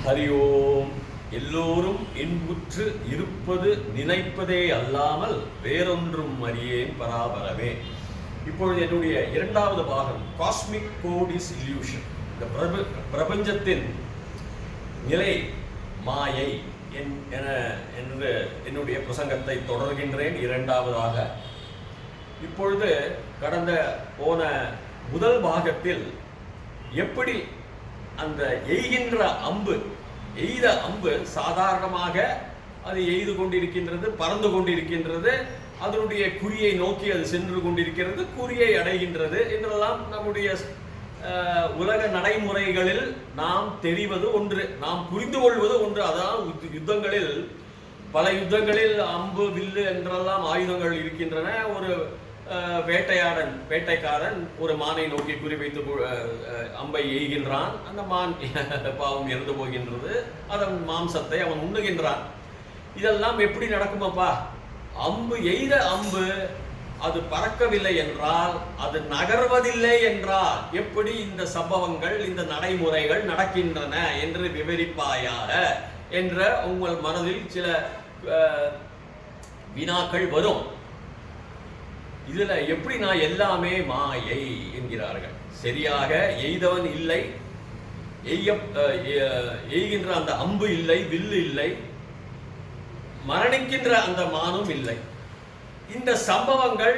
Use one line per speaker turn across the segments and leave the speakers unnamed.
ஹரி ஓம். எல்லோரும் இன்புற்று இருப்பது நினைப்பதே அல்லாமல் வேறொன்றும் அறியேன் பராபரமே. இப்பொழுது என்னுடைய இரண்டாவது பாகம் காஸ்மிக் கோட் இஸ் இல்யூஷன். இந்த பிரபஞ்சத்தின் நிலை மாயை என்று என்னுடைய பிரசங்கத்தை தொடர்கின்றேன். இரண்டாவதாக இப்பொழுது போன முதல் பாகத்தில் எப்படி அந்த எய்த அம்பு சாதாரணமாக அது எய்து கொண்டிருக்கின்றது, பறந்து கொண்டிருக்கின்றது, அதனுடைய குறியை நோக்கி அது சென்று கொண்டிருக்கிறது, குறியை அடைகின்றது என்றெல்லாம் நம்முடைய உலக நடைமுறைகளில் நாம் தெரிவது ஒன்று, நாம் புரிந்து கொள்வது ஒன்று. அதான் பல யுத்தங்களில் அம்பு வில்லு என்றெல்லாம் ஆயுதங்கள் இருக்கின்றன. ஒரு வேட்டைக்காரன் ஒரு மானை நோக்கி குறிவைத்து அம்பை எய்கின்றான். அந்த மான் பாவம் இறந்து போகின்றது. அதன் மாம்சத்தை அவன் உண்ணுகின்றான். இதெல்லாம் எப்படி நடக்குமப்பா? எய்த அம்பு அது பறக்கவில்லை என்றால், அது நகர்வதில்லை என்றால் எப்படி இந்த சம்பவங்கள், இந்த நடைமுறைகள் நடக்கின்றன என்று விவரிப்பாயாக என்ற உங்கள் மனதில் சில வினாக்கள் வரும். இதுல எப்படி நான் எல்லாமே மாயை என்கிறார்கள். சரியாக எய்தவன் இல்லை, எய்கின்ற அந்த அம்பு இல்லை, வில்லு இல்லை, மரணிக்கின்ற அந்த மானும் இல்லை. இந்த சம்பவங்கள்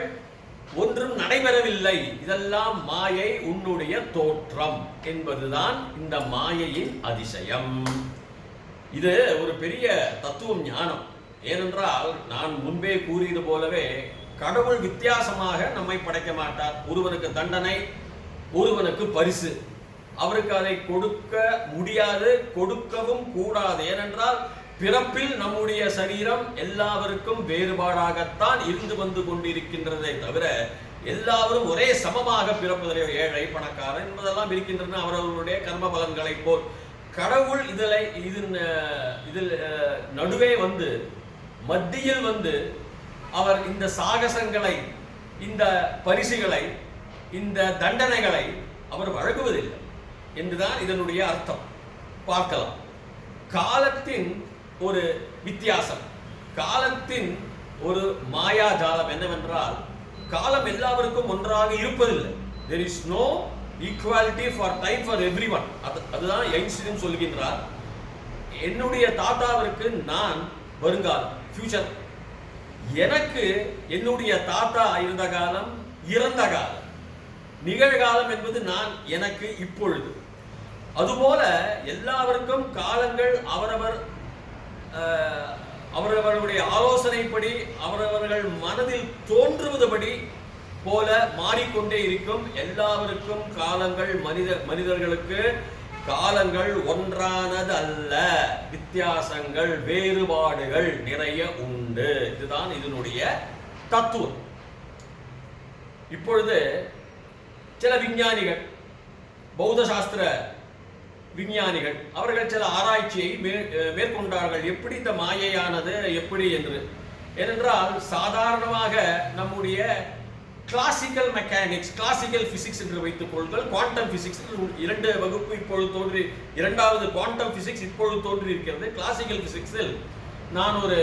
ஒன்றும் நடைபெறவில்லை. இதெல்லாம் மாயை, உன்னுடைய தோற்றம் என்பதுதான் இந்த மாயையின் அதிசயம். இது ஒரு பெரிய தத்துவம், ஞானம். ஏனென்றால் நான் முன்பே கூறியது போலவே கடவுள் வித்தியாசமாக நம்மை படைக்க மாட்டார். ஒருவனுக்கு தண்டனை, ஒருவனுக்கு பரிசு. அவருக்கு அதை கொடுக்க முடியாது, கொடுக்கவும் கூடாது. ஏனென்றால் பிறப்பில் நம்முடைய சரீரம் எல்லாருக்கும் வேறுபாடாகத்தான் இருந்து வந்து கொண்டிருக்கின்றதை தவிர எல்லாரும் ஒரே சமமாக பிறப்பதில்லை. ஏழை பணக்காரன் என்பதெல்லாம் இருக்கின்றன அவரவர்களுடைய கர்ம பலன்களை போல். கடவுள் இதில் நடுவே வந்து, மத்தியில் வந்து அவர் இந்த சாகசங்களை, இந்த பரிசுகளை, இந்த தண்டனைகளை அவர் வழங்குவதில்லை என்றுதான் இதனுடைய அர்த்தம். பார்க்கலாம். காலத்தின் ஒரு வித்தியாசம், காலத்தின் ஒரு மாயாஜாலம் என்னவென்றால், காலம் எல்லாருக்கும் ஒன்றாக இருப்பதில்லை. there is no equality for time for everyone. அதுதான் ஐன்ஸ்டீன் சொல்கின்றார். என்னுடைய தாத்தாவிற்கு நான் வருங்காலம், ஃபியூச்சர். எனக்கு என்னுடைய தாத்தா இருந்த காலம், இறந்த காலம். நிகழ்காலம் என்பது நான், எனக்கு இப்பொழுது. அதுபோல எல்லாருக்கும் காலங்கள் அவரவர்களுடைய ஆலோசனைப்படி, அவரவர்கள் மனதில் தோன்றுவதுபடி போல மாறிக்கொண்டே இருக்கும். எல்லாருக்கும் காலங்கள், மனிதர்களுக்கு காலங்கள் ஒன்றானது அல்ல. வித்தியாசங்கள், வேறுபாடுகள் நிறைய உண்டு. இதுதான் இதனுடைய தத்துவம். இப்பொழுது சில விஞ்ஞானிகள், பௌத்த சாஸ்திர விஞ்ஞானிகள், அவர்கள் சில ஆராய்ச்சியை மேற்கொண்டார்கள். எப்படி இந்த மாயையானது எப்படி என்று. ஏனென்றால் சாதாரணமாக நம்முடைய கிளாசிக்கல் மெக்கானிக்ஸ், கிளாசிக்கல் பிசிக்ஸ் என்று வைத்துக் கொள்ளுங்கள், குவாண்டம் பிசிக்ஸ் இரண்டு வகுப்பு இப்பொழுது இரண்டாவது குவாண்டம் பிசிக்ஸ் இப்பொழுது தோன்றி இருக்கிறது. கிளாசிக்கல் பிசிக்ஸில் நான் ஒரு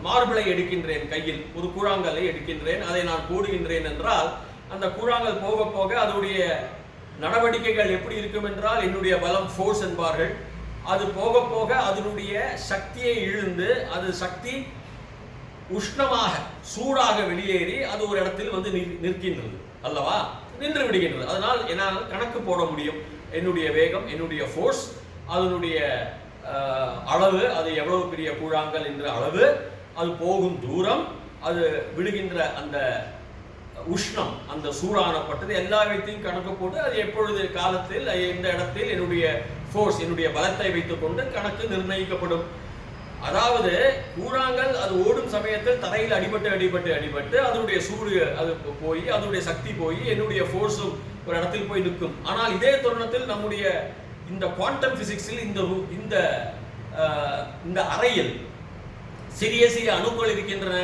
மார்பிளை எடுக்கின்றேன், கையில் ஒரு கூழாங்கல்லை எடுக்கின்றேன், அதை நான் போடுகின்றேன் என்றால் அந்த கூழாங்கல் போக போக அதனுடைய நடவடிக்கைகள் எப்படி இருக்கும் என்றால், என்னுடைய பலம், ஃபோர்ஸ் என்பார்கள். அது போக போக அதனுடைய சக்தியை இழுந்து, அது சக்தி உஷ்ணமாக, சூடாக வெளியேறி அது ஒரு இடத்தில் வந்து நிற்கின்றது அல்லவா, நின்று விடுகின்றது. அதனால் என்னால் கணக்கு போட முடியும். என்னுடைய வேகம், என்னுடைய ஃபோர்ஸ், அதனுடைய அளவு, அது எவ்வளவு பெரிய கூழாங்கல் என்ற அளவு, அது போகும் தூரம், அது விடுகின்ற அந்த உஷ்ணம், அந்த சூடானப்பட்டது, எல்லாத்தையும் கணக்கு போட்டு அது எப்பொழுது காலத்தில், எந்த இடத்தில் என்னுடைய ஃபோர்ஸ், என்னுடைய பலத்தை வைத்துக் கொண்டு கணக்கு நிர்ணயிக்கப்படும். அதாவது கூழாங்கல் அது ஓடும் சமயத்தில் தரையில் அடிபட்டு அதனுடைய சூடு அது போய், அதனுடைய சக்தி போய், என்னுடைய ஃபோர்ஸும் ஒரு இடத்தில் போய் நிற்கும். ஆனால் இதே தருணத்தில் நம்முடைய இந்த குவாண்டம் பிசிக்ஸில் இந்த அறையில் சிறிய சிறிய அணுக்கள் இருக்கின்றன.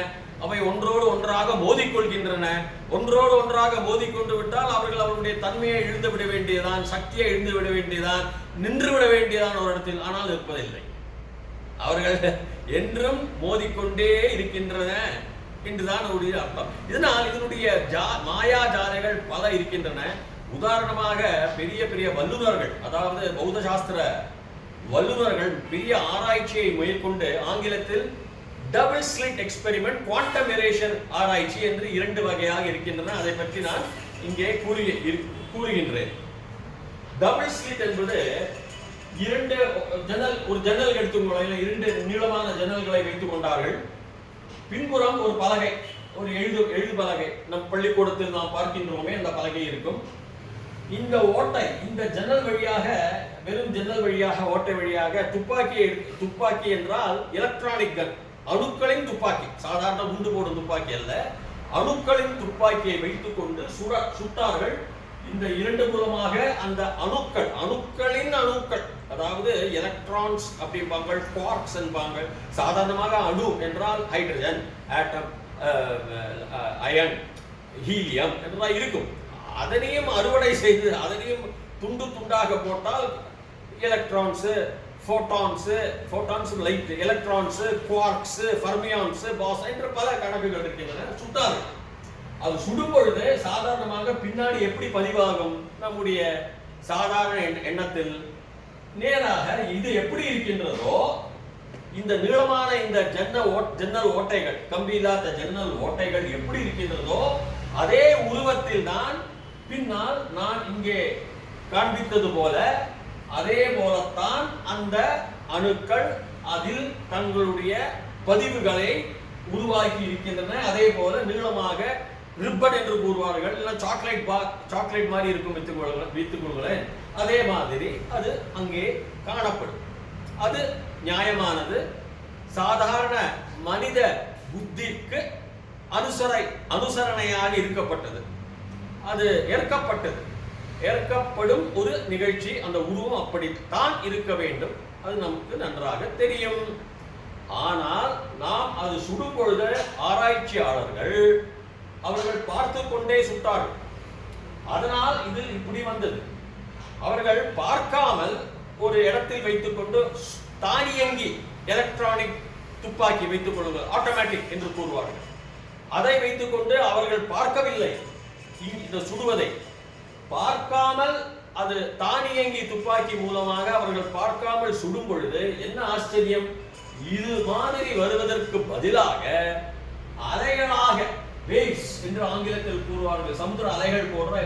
அவை ஒன்றோடு ஒன்றாக மோதிக்கொள்கின்றன. ஒன்றோடு ஒன்றாக மோதிக்கொண்டு விட்டால் அவர்கள் அவருடைய தன்மையை இழந்து விட வேண்டியதான், சக்தியை இழந்து விட வேண்டியதான், நின்று விட வேண்டியதான் ஒரு இடத்தில். ஆனால் இருப்பதில்லை. அவர்கள் என்றும் மோதிக்கொண்டே இருக்கின்றன என்றுதான் அவருடைய அர்த்தம். இதனால் இதனுடைய மாயாஜாலைகள் பல இருக்கின்றன. உதாரணமாக பெரிய பெரிய வல்லுநர்கள், அதாவது பௌத்த சாஸ்திர வல்லுநர்கள் பெரிய ஆராய்ச்சியை மேற்கொண்டு ஆங்கிலத்தில் டபுள் ஸ்லிட் எக்ஸ்பெரிமெண்ட், குவாண்டம் எரேஷன் ஆராய்ச்சி என்று 2 வகையாக இருக்கின்றன. அதை பற்றி நான் இங்கே கூறுகின்றேன். டபுள் ஸ்லிட் என்பது ஒரு ஜன்னல் எடுத்துக்கொள்ள 2 நீளமான ஜன்னல்களை வைத்துக் கொண்டார்கள். பின்புறம் ஒரு பலகை, ஒரு எழுது பலகை, நம் பள்ளிக்கூடத்தில் நாம் பார்க்கின்றோமே அந்த பலகை இருக்கும். இந்த ஓட்டை, இந்த ஜன்னல் வழியாக, வெறும் ஜன்னல் வழியாக, ஓட்டை வழியாக துப்பாக்கி என்றால் எலக்ட்ரானிக் கன், அணுக்களின் துப்பாக்கி, சாதாரண குண்டு போடும் துப்பாக்கி அல்ல, அணுக்களின் துப்பாக்கியை வைத்துக் கொண்டு சுட்டார்கள். இந்த 2 மூலமாக அந்த அணுக்களின் அணுக்கள், அதாவது எலக்ட்ரான்ஸ் அப்படிம்பாங்க, குவார்க்ஸ் என்பாங்க. சாதாரணமாக அணு என்றால் ஹைட்ரஜன், ஆட்டம், அயன், ஹீலியம் என்றெல்லாம் இருக்கும். அதனையும் அறுவடை செய்து அதனையும் துண்டு துண்டாக போட்டால் electrons, photons light, electrons, quarks, fermions, பாஸ் என்ற பல கணக்குகள் இருக்கின்றன. சுட்டார்கள். அது சுடும் பொழுது சாதாரணமாக பின்னாடி எப்படி பதிவாகும்? நம்முடைய சாதாரண எண்ணத்தில் நேராக இது எப்படி இருக்கின்றதோ, இந்த நீளமான இந்த ஜன்னல் ஓட்டைகள், கம்பி இல்லாத ஜன்னல் ஓட்டைகள் எப்படி இருக்கின்றதோ அதே உருவத்தில் தான் பின்னால் நான் இங்கே காண்பித்தது போல, அதே போலத்தான் அந்த அணுக்கள் அதில் தங்களுடைய பதிவுகளை உருவாக்கி இருக்கின்றன. அதே போல நீளமாக ரிப்பன் என்று கூறுவார்கள், இல்லை சாக்லேட் மாதிரி இருக்கும் வைத்துக் கொள்ளுங்களேன். அதே மாதிரி அது அங்கே காணப்படும். அது நியாயமானது. சாதாரண மனித புத்திக்கு அனுசரணையாக இருக்கப்பட்டது. அது ஏற்கப்படும் ஒரு நிகழ்ச்சி. அந்த உருவம் அப்படித்தான் இருக்க வேண்டும். அது நமக்கு நன்றாக தெரியும். ஆனால் நாம் அது சுடும் பொழுது ஆராய்ச்சியாளர்கள் அவர்கள் பார்த்து கொண்டே சுட்டார்கள். அதனால் இது இப்படி வந்தது. அவர்கள் பார்க்காமல் ஒரு இடத்தில் வைத்துக் கொண்டு தானியங்கி எலக்ட்ரானிக் துப்பாக்கி வைத்துக் கொள்ளுங்கள், ஆட்டோமேட்டிக் என்று கூறுவார்கள். அதை வைத்துக் கொண்டு அவர்கள் பார்க்கவில்லை. இந்த சுடுவதை பார்க்காமல், அது தானியங்கி துப்பாக்கி மூலமாக அவர்கள் பார்க்காமல் சுடும் பொழுது என்ன ஆச்சரியம்! இது மாதிரி வருவதற்கு பதிலாக அலைகளாக, வேவ்ஸ் என்று ஆங்கிலத்தில் கூறுவார்கள், சமுத்திர அலைகள் போன்ற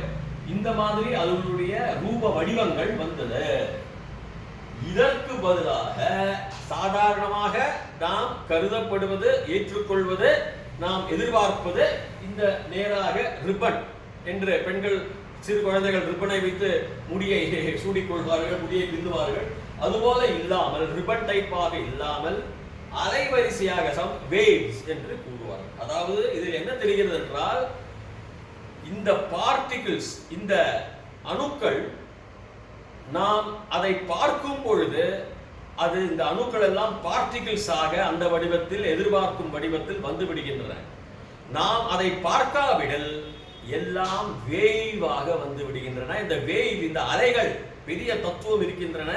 இந்த மாதிரி அதனுடைய ரூப வடிவங்கள் வந்தது. இதற்கு பதிலாக சாதாரணமாக நாம் கருதப்படுவது, ஏற்றுக்கொள்வது, நாம் எதிர்பார்ப்பது இந்த நேராக ரிப்பன் என்று, பெண்கள் சிறு குழந்தைகள் ரிப்பனை வைத்து முடியை சூடிக்கொள்வார்கள், முடியை பின்னுவார்கள். அதுபோல இல்லாமல், ரிப்பன் டைப்பாக இல்லாமல் அலைவரிசையாக வேவ்ஸ் என்று கூறுவார்கள். அதாவது இதில் என்ன தெரிகிறது என்றால், இந்த பார்ட்டிகிள்ஸ், இந்த அணுக்கள், நாம் அதை பார்க்கும் பொழுது அது இந்த அணுக்கள் எல்லாம் பார்ட்டிகிள்ஸாக அந்த வடிவத்தில், எதிர்பார்க்கும் வடிவத்தில் வந்து விடுகின்றன. நாம் அதை பார்க்காவிடில் எல்லாம் வேவாக வந்து விடுகின்றன. இந்த வேவ், இந்த அலைகள் பெரிய தத்துவம் இருக்கின்றன.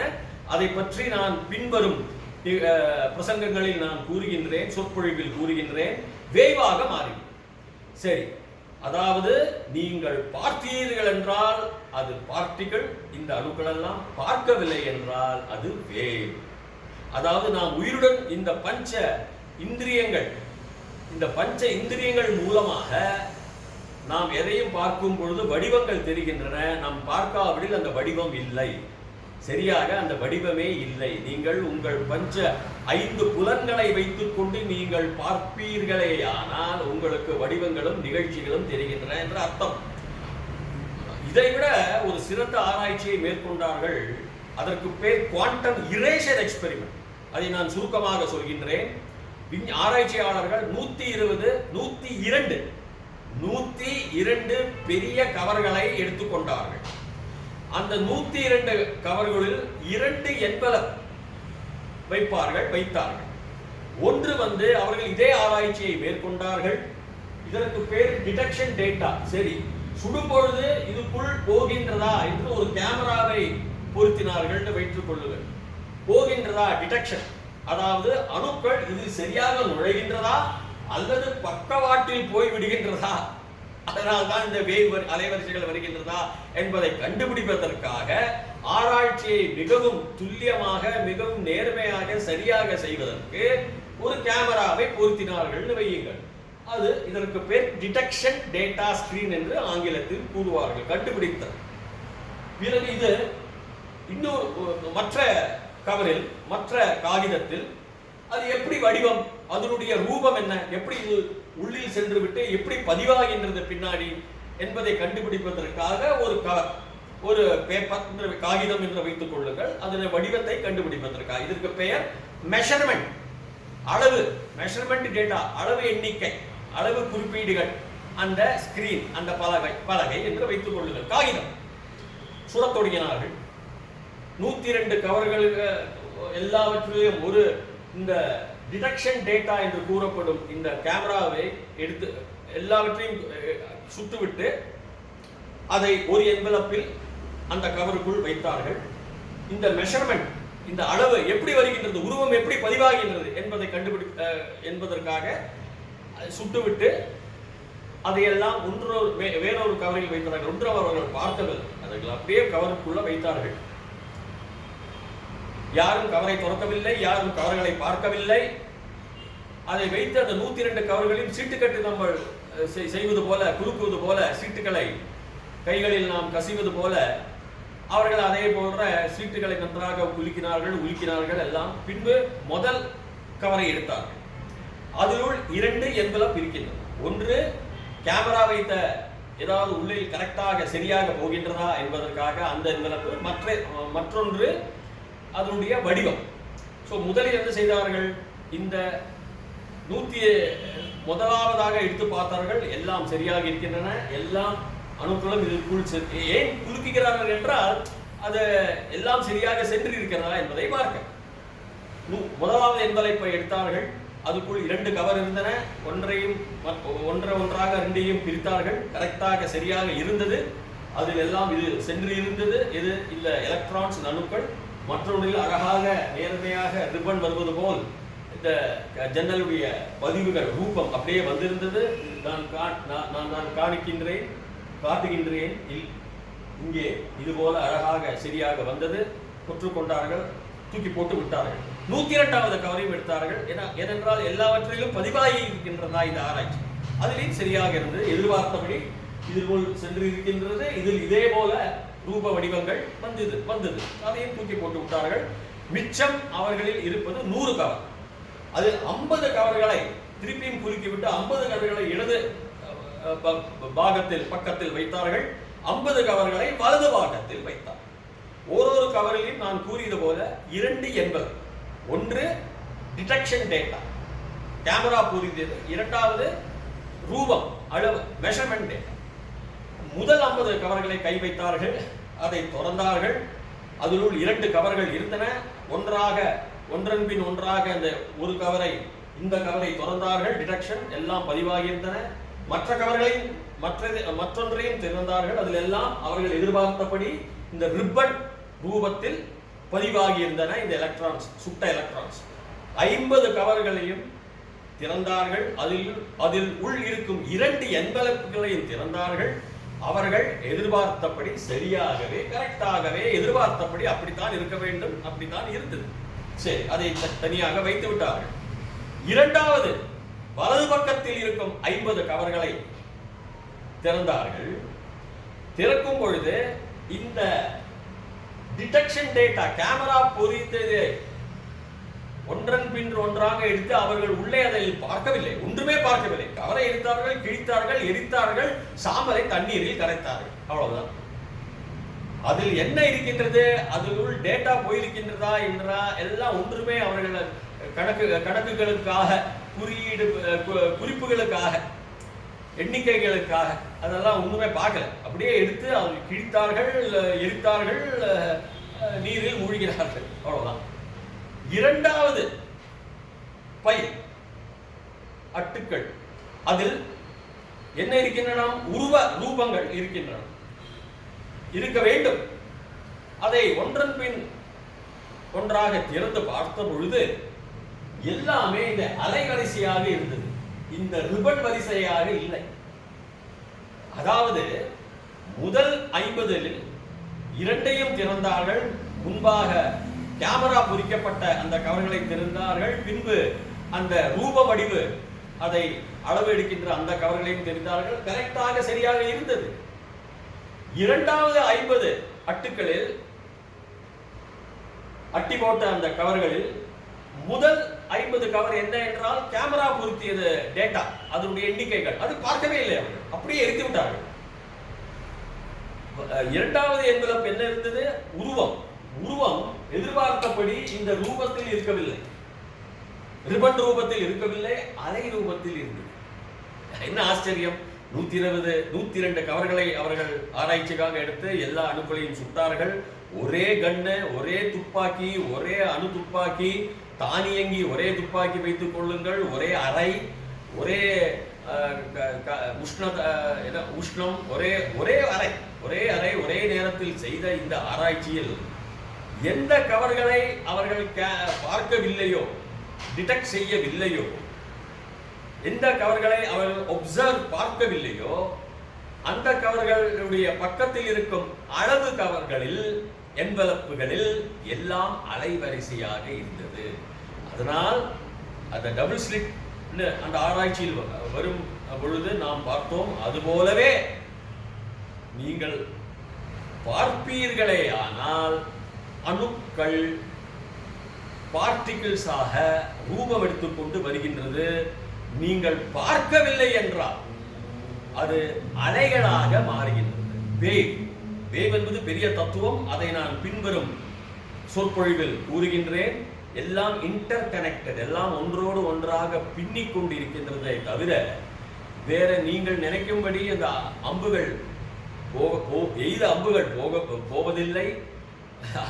அதை பற்றி நான் பின்வரும் பிரசங்கங்களில் நான் கூறுகின்றேன், சொற்பொழிவில் கூறுகின்றேன். வேவாக மாறி சரி. அதாவது நீங்கள் பார்த்தீர்கள் என்றால் அது பார்ட்டிகள், இந்த அணுக்கள் எல்லாம். பார்க்கவில்லை என்றால் அது வேவ். அதாவது நாம் உயிருடன் இந்த பஞ்ச இந்திரியங்கள் மூலமாக நாம் எதையும் பார்க்கும் பொழுது வடிவங்கள் தெரிகின்றன. நாம் பார்க்காவிடில் அந்த வடிவம் இல்லை, சரியாக அந்த வடிவமே இல்லை. நீங்கள் உங்கள் 5 புலன்களை வைத்துக் கொண்டு நீங்கள் பார்ப்பீர்களே, ஆனால் உங்களுக்கு வடிவங்களும் நிகழ்ச்சிகளும் தெரிகின்றன என்ற அர்த்தம். இதைவிட ஒரு சிறந்த ஆராய்ச்சியை மேற்கொண்டார்கள். அதற்கு பேர் குவாண்டம் இரேஷர் எக்ஸ்பெரிமெண்ட். அதை நான் சுருக்கமாக சொல்கின்றேன். ஆராய்ச்சியாளர்கள் 102 பெரிய கவர்களை எடுத்துக்கொண்டார்கள். அந்த 102 கவர்களில் 2 என்வலப் வைத்தார்கள். ஒன்று அவர்கள் இதே ஆராய்ச்சியை மேற்கொண்டார்கள். இதற்கு பேர் டிடெக்ஷன் டேட்டா. சரி, சுடும் பொழுது இதுக்குள் போகின்றதா என்று ஒரு கேமராவை பொருத்தினார்கள் வைத்துக் கொள்ளுங்கள். போகின்றதா, டிடெக்ஷன், அதாவது அணுக்கள் இது சரியாக நுழைகின்றதா அல்லது பக்கவாட்டில் போய் விடுகின்றதா, அதனால்தான் இந்த வேவ் அலைவரிசைகள் வருகின்றதா என்பதை கண்டுபிடிப்பதற்காக ஆராய்ச்சியை மிகவும் துல்லியமாக, மிகவும் நேர்மையாக, சரியாக செய்வதற்கு ஒரு கேமராவை பொருத்தினார்கள் வையுங்கள். அது இதற்கு பேர் டிடெக்ஷன் டேட்டா ஸ்கிரீன் என்று ஆங்கிலத்தில் கூறுவார்கள். கண்டுபிடித்தல். பிறகு இது இன்னொரு மற்ற கவரில், மற்ற காகிதத்தில் அது எப்படி வடிவம், அதனுடைய ரூபம் என்ன, எப்படி இது உள்ளில் சென்று விட்டு எப்படி பதிவாகின்றது பின்னாடி என்பதை கண்டுபிடிப்பதற்காக ஒரு கவர், ஒரு பேப்பர், காகிதம் என்று வைத்துக் கொள்ளுங்கள். அதனுடைய வடிவத்தை கண்டுபிடிப்பதற்காக இதற்கு பெயர் மெஷர்மெண்ட், அளவு, மெஷர்மெண்ட் டேட்டா, அளவு எண்ணிக்கை, அளவு குறிப்பீடுகள், அந்த ஸ்கிரீன், அந்த பலகை என்று வைத்துக் கொள்ளுங்கள். காகிதம் சுடத் தொடங்கினார்கள். 102 கவர்கள் எல்லாவற்றிலும் ஒரு இந்த டிடெக்ஷன் டேட்டா என்று கூறப்படும் இந்த கேமராவை எடுத்து எல்லாவற்றையும் சுட்டுவிட்டு அதை ஒரு என்வலப்பில் அந்த கவருக்குள் வைத்தார்கள். இந்த மெஷர்மெண்ட், இந்த அளவு எப்படி வருகின்றது, உருவம் எப்படி பதிவாகின்றது என்பதை என்பதற்காக சுட்டுவிட்டு அதையெல்லாம் வேறொரு கவரில் வைத்தார்கள். ஒன்று அவர்கள் பார்க்கவில்லை, அதை அப்படியே கவருக்குள்ள வைத்தார்கள். யாரும் கவரை திறக்கவில்லை, யாரும் கவர்களை பார்க்கவில்லை. அதை வைத்து அந்த 102 கவர்களையும் சீட்டுக்கட்டு நம்ம செய்வது போல, குறுக்குவது போல, சீட்டுகளை கைகளில் நாம் கசிவது போல அவர்கள் அதே போன்ற சீட்டுகளை நன்றாக உலுக்கினார்கள் எல்லாம். பின்பு முதல் கவரை எடுத்தார்கள். அதிலுள் 2 என்வலப் இருக்கின்றன. ஒன்று கேமரா வைத்த ஏதாவது உள்ளே கரெக்டாக சரியாக போகின்றதா என்பதற்காக அந்த என்வலப்பு, மற்றொன்று அதனுடைய வடிவம். முதலில் என்ன செய்தார்கள், இந்த 101ாவதாக எடுத்து பார்த்தார்கள். எல்லாம் சரியாக இருக்கின்றன, எல்லாம் அணுக்களும் இதற்குள் ஏன் குலுக்குகிறார்கள் என்றால் அது எல்லாம் சரியாக சென்று இருக்கிறதா என்பதை பார்க்க. முதலாவது என்வலப்பை எடுத்தார்கள். அதுக்குள் 2 கவர் இருந்தன. ஒன்றாக 2ஐயும் பிரித்தார்கள். கரெக்டாக சரியாக இருந்தது. அதில் எல்லாம் இது சென்று இருந்தது. இது இந்த எலக்ட்ரான்ஸ், அணுக்கள். மற்றொன்றில் அழகாக நேர்மையாக ரிப்பன் வருவது போல் இந்த ஜன்னலுடைய பதிவுகள், ரூபம் அப்படியே வந்திருந்தது. நான் காட்டுகின்றேன். இங்கே இது போல அழகாக சரியாக வந்தது. கொற்றுக்கொண்டார்கள், தூக்கி போட்டு விட்டார்கள். 102வது கவரையும் எடுத்தார்கள். ஏனென்றால் எல்லாவற்றிலும் பதிவாகி இருக்கின்றதா இந்த ஆராய்ச்சி, அதிலேயும் சரியாக இருந்தது. எதிர்பார்த்தபடி இதுபோல் சென்று இருக்கின்றது. இதில் இதே போல ரூப வடிவங்கள் வந்தது. அதையும் தூக்கி போட்டு விட்டார்கள். மிச்சம் அவர்களில் இருப்பது 100 கவர். அதில் 50 கவர்களை திருப்பியும் குலுக்கிவிட்டு 50 கவர்களை இடது பக்கத்தில் வைத்தார்கள். 50 கவர்களை வலது பாகத்தில் வைத்தார். ஒரு கவரிலும் நான் கூறியது போல 2 என்வலப். ஒன்று டிடெக்ஷன் டேட்டா, கேமரா புரிந்தது. இரண்டாவது ரூபம், அளவு, மெஷர்மெண்ட் டேட்டா. முதல் 50 கவர்களை கை வைத்தார்கள். அதை திறந்தார்கள். அதிலுள் 2 கவர்கள் இருந்தன. ஒன்றன் பின் ஒன்றாக அந்த ஒரு கவரை, இந்த கவரை திறந்தார்கள். டிடெக்ஷன் எல்லாம் பதிவாகி இருந்தன. மற்ற கவர்களையும் மற்றொன்றையும் திறந்தார்கள். அதில் எல்லாம் அவர்கள் எதிர்பார்த்தபடி இந்த ரிப்பன் ரூபத்தில் பதிவாகி இருந்தன இந்த எலக்ட்ரான்ஸ், சுட்ட எலக்ட்ரான்ஸ். 50 கவர்களையும் திறந்தார்கள். அதில் உள் இருக்கும் 2 என்வலப்புகளையும் திறந்தார்கள். அவர்கள் எதிர்பார்த்தபடி சரியாகவே, கரெக்டாகவே எதிர்பார்த்தபடி அப்படித்தான் இருக்க வேண்டும், அப்படித்தான் இருந்தது. சரி, அதை தனியாக வைத்து விட்டார்கள். இரண்டாவது வலது பக்கத்தில் இருக்கும் 50 கவர்களை திறந்தார்கள். திறக்கும் பொழுது இந்த டிடெக்ஷன் டேட்டா, கேமரா பொறித்தது ஒன்றன் பின் ஒன்றாக எடுத்து அவர்கள் உள்ளே அதை பார்க்கவில்லை, ஒன்றுமே பார்க்கவில்லை. கவரை எடுத்தார்கள், கிழித்தார்கள், எரித்தார்கள், சாம்பலை தண்ணீரில் கரைத்தார்கள். அவ்வளவுதான். அதில் என்ன இருக்கின்றது, அதில் டேட்டா போயிருக்கின்றதா என்றா எல்லாம் ஒன்றுமே அவர்கள் கணக்குகளுக்காக, குறிப்புகளுக்காக, எண்ணிக்கைகளுக்காக அதெல்லாம் ஒன்றுமே பார்க்கல. அப்படியே எடுத்து அவர்கள் கிழித்தார்கள், எரித்தார்கள், நீரில் மூழ்கினார்கள். அவ்வளவுதான். இரண்டாவது பை அட்டுக்கள், அதில் என்ன இருக்கின்றன? உருவ ரூபங்கள் இருக்கின்றன, இருக்க வேண்டும். அதை ஒன்றன் பின் ஒன்றாக திறந்து பார்த்த பொழுது எல்லாமே இந்த அலைவரிசையாக இருந்தது, இந்த ரிபன் வரிசையாக இல்லை. அதாவது முதல் 50 இரண்டையும் திறந்தார்கள், முன்பாக கேமரா பொறிக்கப்பட்ட அந்த கவர்களை திறந்தார்கள், பின்பு அந்த ரூப வடிவு அதை அளவு எடுக்கின்ற அந்த கவர்களையும் தெரிந்தார்கள். கரெக்டாக சரியாக இருந்தது. இரண்டாவது 50 அட்டுக்களில் அட்டி போட்ட அந்த கவர்களில் முதல் 50 கவர் என்ன என்றால் கேமரா பொருத்தியது டேட்டா, அதனுடைய எண்ணிக்கைகள் அது பார்க்கவே இல்லை, அவர்கள் அப்படியே எரித்து விட்டார்கள். இரண்டாவது என்வலப் என்ன இருந்தது? உருவம். உருவம் எதிர்பார்த்தபடி இந்த ரூபத்தில் இருக்கவில்லை, ரிபன் ரூபத்தில் இருக்கவில்லை, அலை ரூபத்தில் இருந்தது. என்ன ஆச்சரியம்! 120 102 கவர்களை அவர்கள் ஆராய்ச்சிக்காக எடுத்து எல்லா அணுக்களையும் சுட்டார்கள். ஒரே கண்ணு, ஒரே துப்பாக்கி, ஒரே அணு துப்பாக்கி, தானியங்கி ஒரே துப்பாக்கி வைத்துக் கொள்ளுங்கள், ஒரே அறை, ஒரே உஷ்ணம், ஒரே அறை, ஒரே நேரத்தில் செய்த இந்த ஆராய்ச்சியில் எந்த கவர்களை அவர்கள் பார்க்கவில்லையோ, டிடெக்ட் செய்யவில்லையோ, எந்த கவர்களை அவர்கள் ஒப்சர்வ் பார்க்கவில்லையோ, அந்த கவர்களுடைய பக்கத்தில் இருக்கும் அளவு கவர்களில், என்வலப்புகளில் எல்லாம் அலைவரிசையாக இருந்தது. அதனால் அந்த டபுள் ஸ்லிட் அந்த ஆராய்ச்சியில் வரும் பொழுது நாம் பார்த்தோம். அதுபோலவே நீங்கள் பார்ப்பீர்களே ஆனால் அணுக்கள் பார்ட்டிகிள்ஸாக ரூபம் எடுத்துக்கொண்டு வருகின்றது. நீங்கள் பார்க்கவில்லை என்றால் அது அலைகளாக மாறுகின்றது. வேவ் என்பது பெரிய தத்துவம், அதை நான் பின்வரும் சொற்பொழிவில் கூறுகின்றேன். எல்லாம் இன்டர் கனெக்டட், எல்லாம் ஒன்றோடு ஒன்றாக பின்னிக் கொண்டிருக்கின்றதை தவிர வேற நீங்கள் நினைக்கும்படி அந்த அம்புகள் எய்த அம்புகள் போவதில்லை.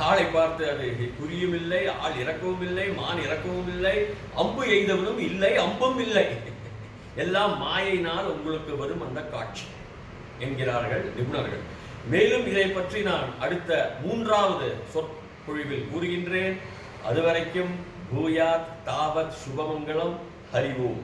ஆளை பார்த்து அது குறியும் இல்லை, ஆள் இறக்கவும் இல்லை, மான் இறக்கவும் இல்லை, அம்பு எய்தவனும் இல்லை, அம்பும் இல்லை. எல்லாம் மாயினால் உங்களுக்கு வரும் அந்த காட்சி என்கிறார்கள் நிபுணர்கள். மேலும் இதை பற்றி நான் அடுத்த 3வது சொற்பொழிவில் கூறுகின்றேன். அதுவரைக்கும் பூயாத் தாவத் சுபமங்கலம். ஹரி ஓம்.